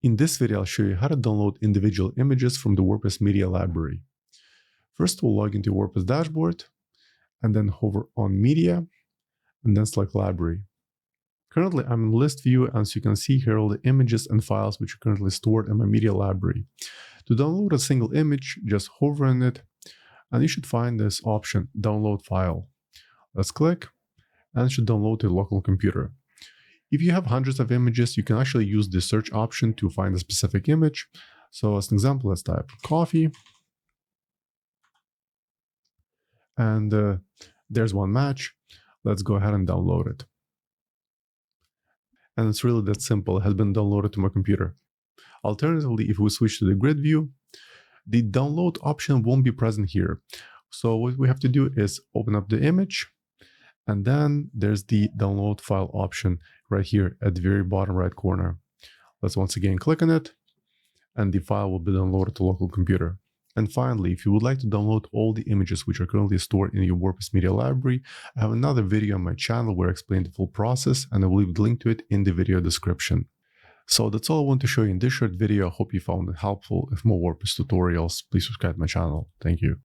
In this video, I'll show you how to download individual images from the WordPress Media Library. First, we'll log into WordPress dashboard and then hover on Media and then select Library. Currently, I'm in List View, and as you can see here, all the images and files which are currently stored in my Media Library. To download a single image, just hover on it, and you should find this option, Download File. Let's click, and it should download to your local computer. If you have hundreds of images, you can actually use the search option to find a specific image. So as an example, let's type coffee. And there's one match. Let's go ahead and download it. And it's really that simple. It has been downloaded to my computer. Alternatively, if we switch to the grid view, the download option won't be present here. So what we have to do is open up the image, and then there's the download file option right here at the very bottom right corner. Let's once again click on it, and the file will be downloaded to local computer. And finally, if you would like to download all the images which are currently stored in your WordPress Media Library, I have another video on my channel where I explain the full process, and I will leave the link to it in the video description. So that's all I want to show you in this short video. I hope you found it helpful. If more WordPress tutorials, please subscribe to my channel. Thank you.